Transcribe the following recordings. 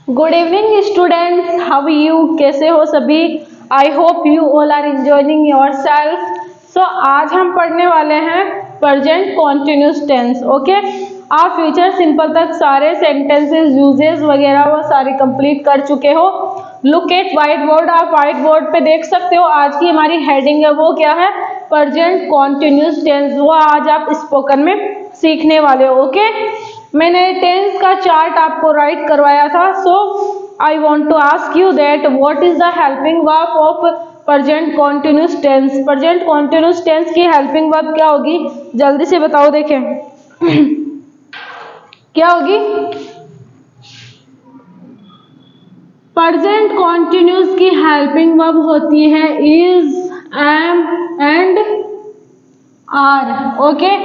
Good evening students, how you, कैसे हो सभी। I hope you all are enjoying your self. So आज हम पढ़ने वाले हैं प्रेजेंट कॉन्टिन्यूस टेंस। ओके, आप फ्यूचर सिंपल तक सारे सेंटेंसेस यूजेस वगैरह वो सारे कंप्लीट कर चुके हो। लुक एट व्हाइट बोर्ड, आप व्हाइट बोर्ड पे देख सकते हो। आज की हमारी हेडिंग है वो क्या है, प्रेजेंट कॉन्टिन्यूस टेंस। वो आज आप स्पोकन में सीखने वाले हो। ओके, मैंने टेंस का चार्ट आपको राइट करवाया था। So I want to ask you that what is the helping verb of present continuous tense. Present continuous tense की हेल्पिंग वर्ब क्या होगी, जल्दी से बताओ। देखें क्या होगी। प्रेजेंट कॉन्टिन्यूस की हेल्पिंग वर्ब होती है is, am and are. Okay,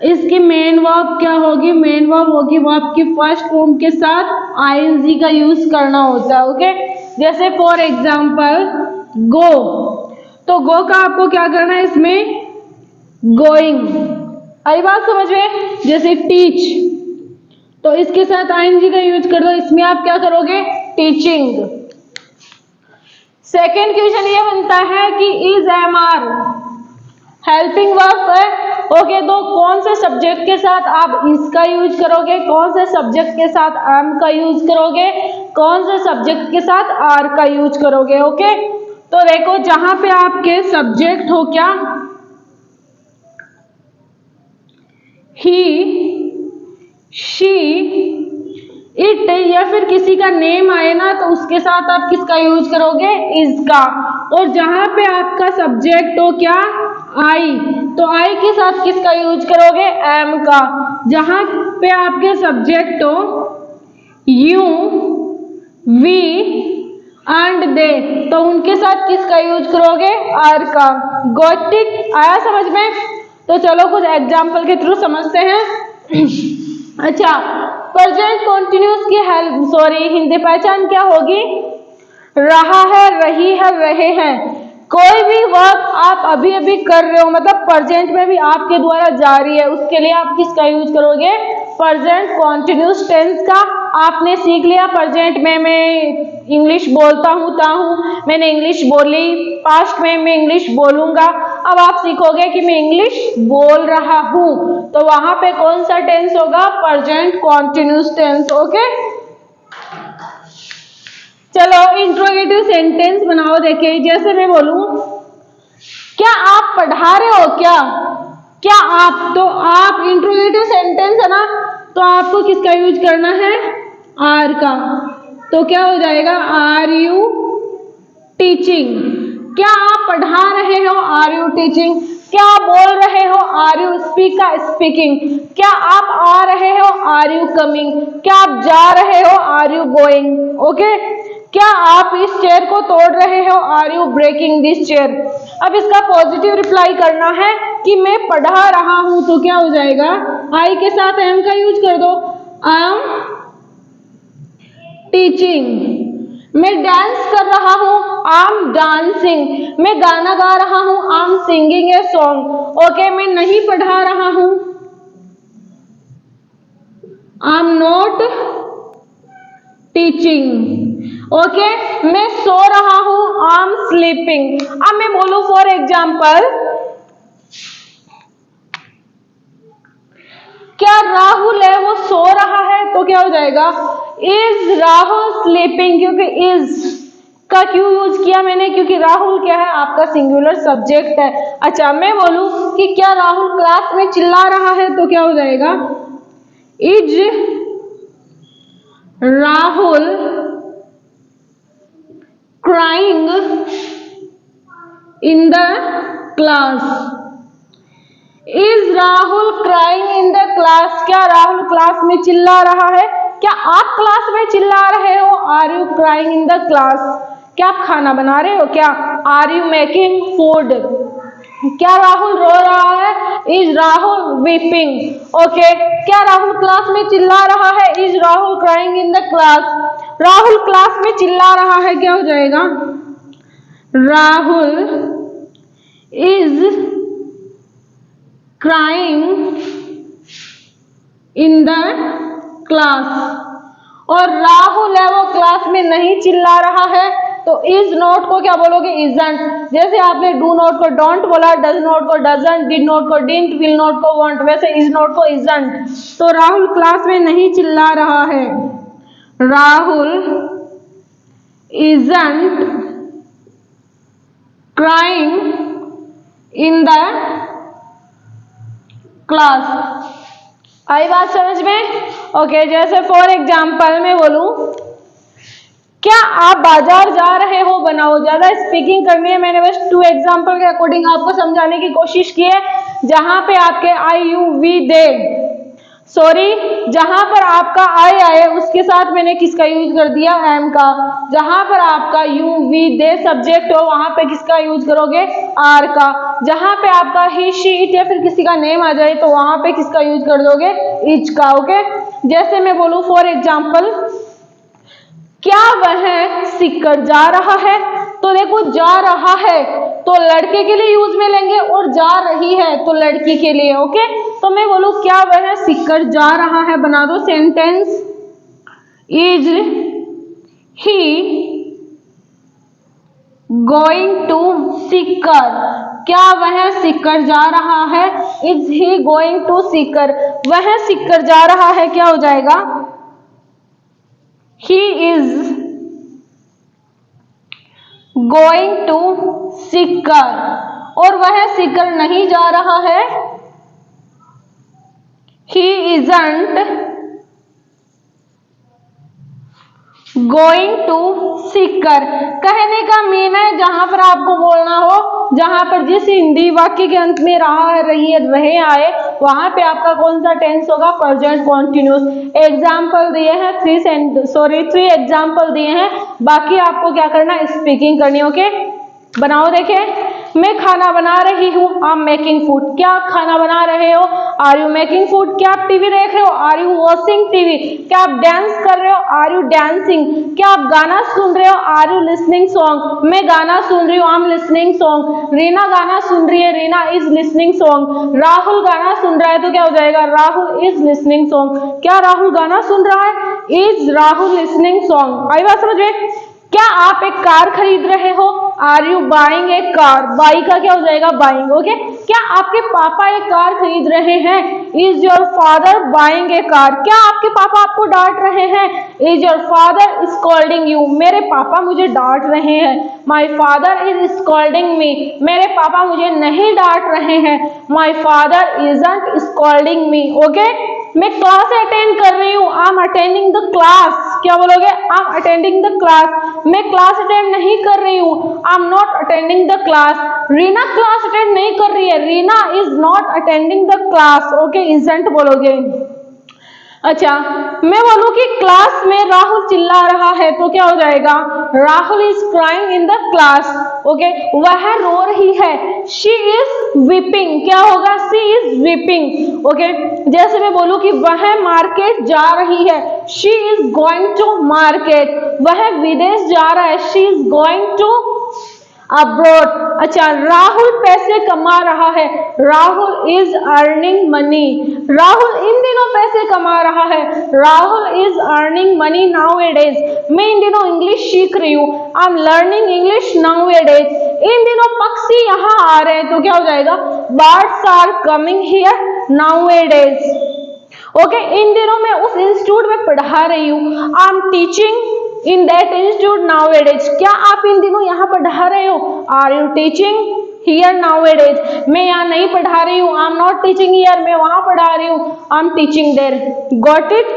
इसकी मेन वर्ब क्या होगी, मेन वर्ब होगी वर्ब की फर्स्ट फॉर्म के साथ आईएनजी का यूज करना होता है। ओके, जैसे फॉर एग्जांपल गो, तो गो का आपको क्या करना है, इसमें गोइंग। आई बात समझ में। जैसे टीच, तो इसके साथ आईएनजी का यूज कर दो, इसमें आप क्या करोगे, टीचिंग। सेकेंड क्वेश्चन ये बनता है कि is, am, are helping verb है। ओके, तो कौन से सब्जेक्ट के साथ आप इसका यूज करोगे, कौन से सब्जेक्ट के साथ एम का यूज करोगे, कौन से सब्जेक्ट के साथ आर का यूज करोगे। ओके, तो देखो जहां पे आपके सब्जेक्ट हो क्या, ही, शी, इट या फिर किसी का नेम आए ना, तो उसके साथ आप किसका यूज करोगे, इज का। और जहां पे आपका सब्जेक्ट हो क्या, आई, तो आई के साथ किसका यूज करोगे, एम का। जहां पे आपके सब्जेक्ट हो यू, वी एंड दे, तो उनके साथ किसका यूज करोगे, आर का। गॉट इट, आया समझ में। तो चलो कुछ एग्जाम्पल के थ्रू समझते हैं। अच्छा, प्रेजेंट कॉन्टिन्यूस की हिंदी पहचान क्या होगी, रहा है, रही है, रहे हैं। कोई भी वर्क आप अभी अभी कर रहे हो, मतलब प्रेजेंट में भी आपके द्वारा जारी है, उसके लिए आप किसका यूज करोगे, प्रेजेंट कॉन्टिन्यूस टेंस का। आपने सीख लिया प्रेजेंट में मैं इंग्लिश बोलता हूँ, मैंने इंग्लिश बोली, पास्ट में मैं इंग्लिश बोलूंगा। अब आप सीखोगे कि मैं इंग्लिश बोल रहा हूँ, तो वहां पे कौन सा टेंस होगा, प्रेजेंट कॉन्टिन्यूस टेंस। ओके, चलो इंट्रोगेटिव सेंटेंस बनाओ। देखिए, जैसे मैं बोलूं क्या आप पढ़ा रहे हो, क्या आप, तो आप इंट्रोगेटिव सेंटेंस है ना, तो आपको किसका यूज करना है, आर का। तो क्या हो जाएगा, आर यू टीचिंग। क्या आप पढ़ा रहे हो, आर यू टीचिंग। क्या आप बोल रहे हो, आर यू स्पीकिंग। क्या आप आ रहे हो, आर यू कमिंग। क्या आप जा रहे हो, आर यू गोइंग। ओके, क्या आप इस चेयर को तोड़ रहे हो, are you breaking this chair. अब इसका पॉजिटिव रिप्लाई करना है कि मैं पढ़ा रहा हूं, तो क्या हो जाएगा, आई के साथ एम का यूज कर दो, आई एम टीचिंग। मैं डांस कर रहा हूं, आई एम डांसिंग। मैं गाना गा रहा हूं, I am singing a song. Okay, मैं नहीं पढ़ा रहा हूं, आई एम नॉट टीचिंग। ओके, मैं सो रहा हूं, आई एम स्लीपिंग। अब मैं बोलूं फॉर एग्जाम्पल, क्या राहुल है वो सो रहा है, तो क्या हो जाएगा, इज राहुल स्लीपिंग। क्योंकि इज का क्यों यूज किया मैंने, क्योंकि राहुल क्या है, आपका सिंगुलर सब्जेक्ट है। अच्छा, मैं बोलूं कि क्या राहुल क्लास में चिल्ला रहा है, तो क्या हो जाएगा, is Rahul crying in the class. Is Rahul crying in the class. क्या राहुल क्लास में चिल्ला रहा है, क्या आप क्लास में चिल्ला रहे हो, are you crying in the class. क्या आप खाना बना रहे हो, क्या आर यू मेकिंग फूड। क्या राहुल रो रहा है, इज राहुल वीपिंग। ओके, क्या राहुल क्लास में चिल्ला रहा है, is Rahul crying in the class. Rahul class में चिल्ला रहा है, क्या हो जाएगा, Rahul is crying in the class। और राहुल है वो क्लास में नहीं चिल्ला रहा है, तो इज नॉट को क्या बोलोगे? इजंट। जैसे आपने डू नॉट को डोंट बोला, डज नॉट को डजंट, डिड नॉट को डिडंट, विल नॉट को वॉन्ट, वैसे इज नॉट को इजंट। तो राहुल क्लास में नहीं चिल्ला रहा है, Rahul isn't crying in the class. आई बात समझ में? ओके, जैसे फॉर एग्जाम्पल मैं बोलूं, क्या आप बाजार जा रहे हो? बनाओ। ज्यादा स्पीकिंग करनी है, मैंने बस 2 एग्जाम्पल के अकॉर्डिंग आपको समझाने की कोशिश की है। जहां पे आपके आई यू वी दे, सॉरी, जहां पर आपका आई आए उसके साथ मैंने किसका यूज कर दिया? एम का। जहां पर आपका यू वी दे सब्जेक्ट हो वहां पे किसका यूज करोगे? आर का। जहां पे आपका ही शी इट या फिर किसी का नेम आ जाए तो वहां पे किसका यूज कर दोगे? इज का। ओके, जैसे मैं बोलूं फॉर एग्जाम्पल, क्या वह सीकर जा रहा है? तो देखो जा रहा है तो लड़के के लिए यूज में लेंगे और जा रही है तो लड़की के लिए। ओके, तो मैं बोलूं क्या वह सीकर जा रहा है? बना दो sentence, is he going to Sikar? क्या वह सीकर जा रहा है? Is he going to Sikar? वह सीकर जा रहा है, क्या हो जाएगा? He is going to Sikar. और वह सीकर नहीं जा रहा है, he isn't going to Sikar. कहने का मीन है जहां पर आपको बोलना हो, जहां पर जिस हिंदी वाक्य के अंत में रहा है, रही है, रहे आए, वहां पे आपका कौन सा टेंस होगा? Present continuous. एग्जाम्पल दिए हैं 3 एग्जाम्पल दिए हैं, बाकी आपको क्या करना है? स्पीकिंग करनी। ओके, बनाओ। देखे, मैं खाना बना रही हूँ, आई एम मेकिंग फूड। क्या आप खाना बना रहे हो? Are you making food. क्या आप टीवी देख रहे हो? Are you watching TV. क्या आप डांस कर रहे हो? Are you dancing. क्या आप गाना सुन रहे हो? Are you listening song. मैं गाना सुन रही हूँ, I am listening song. Reena गाना सुन रही है, Reena is listening song. Rahul गाना सुन रहा है तो क्या हो जाएगा? Rahul is listening song. क्या राहुल गाना सुन रहा है? Is Rahul listening song. आई बात समझ में? क्या आप एक कार खरीद रहे हो? Are you buying a car. Buy का क्या हो जाएगा? बाइंग। ओके, क्या आपके पापा एक कार खरीद रहे हैं? Is your father buying a car. क्या आपके पापा आपको डांट रहे हैं? Is your father scolding you. मेरे पापा मुझे डांट रहे हैं। माई फादर इज स्कॉल्डिंग मी। मेरे पापा मुझे नहीं डांट रहे हैं। My father isn't scolding me. Okay, मैं क्लास अटेंड कर रही हूँ, I am attending the class. क्या बोलोगे? I am attending the class. मैं क्लास अटेंड नहीं कर रही हूँ, I am not attending the class. Reena class attend नहीं कर रही है, Reena is not attending the class. Okay, isn't बोलोगे। अच्छा, मैं बोलूं कि क्लास में राहुल चिल्ला रहा है तो क्या हो जाएगा? Rahul is crying in the class. Okay, वह रो रही है, शी इज वीपिंग। क्या होगा? She is weeping. ओके, जैसे मैं बोलूं कि वह मार्केट जा रही है, she is going to market. वह विदेश जा रहा है, she is going to abroad. अच्छा, राहुल पैसे कमा रहा है, Rahul is earning money. Rahul इन दिनों पैसे कमा रहा है, Rahul is earning money nowadays. मैं इन दिनों इंग्लिश सीख रही हूँ, I am learning English nowadays. इन दिनों पक्षी यहाँ आ रहे हैं तो क्या हो जाएगा? Birds are coming here nowadays. Okay, इन दिनों मैं उस इंस्टीट्यूट में पढ़ा रही हूँ, I am teaching in that institute nowadays. क्या आप इन दिनों यहाँ पढ़ा रहे हो? Are you teaching here nowadays. मैं यहाँ नहीं पढ़ा रही हूँ, I am not teaching here. मैं वहां पढ़ा रही हूँ, I am teaching there. Got it?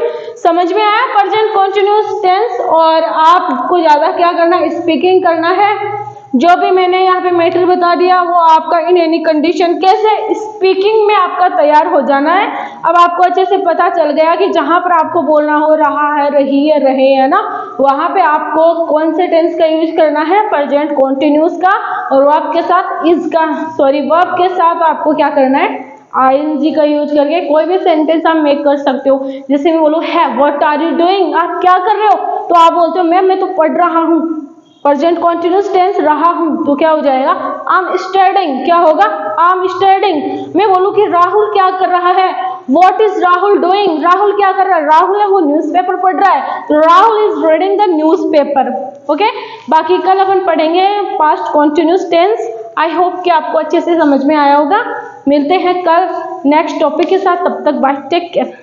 समझ में आया? Present continuous tense. और आपको ज्यादा क्या करना है? स्पीकिंग करना है। जो भी मैंने यहाँ पे मैटर बता दिया वो आपका इन एनी कंडीशन कैसे स्पीकिंग में आपका तैयार हो जाना है। अब आपको अच्छे से पता चल गया कि जहां पर आपको बोलना हो, रहा है, रही है, रहे है ना, वहां पे आपको कौन से टेंस का यूज करना है? प्रेजेंट कॉन्टिन्यूस का। और वर्ब के साथ इज का, सॉरी, वर्ब के साथ आपको क्या करना है? ing का यूज करके कोई भी सेंटेंस आप मेक कर सकते हो। जैसे मैं बोलूँ है, व्हाट आर यू डूइंग? आप क्या कर रहे हो? तो आप बोलते हो मैम मैं तो पढ़ रहा हूँ। प्रेजेंट कॉन्टिन्यूस टेंस रहा हूं तो क्या हो जाएगा? I am studying. क्या होगा? I am studying. मैं बोलूं कि राहुल क्या कर रहा है? What is Rahul doing, Rahul क्या कर रहा है, राहुल है वो न्यूज़पेपर पढ़ रहा है, तो Rahul is reading the newspaper. Okay, बाकी कल अपन पढ़ेंगे past continuous tense. I hope कि आपको अच्छे से समझ में आया होगा। मिलते हैं कल नेक्स्ट टॉपिक के साथ, तब तक बाय, टेक केयर।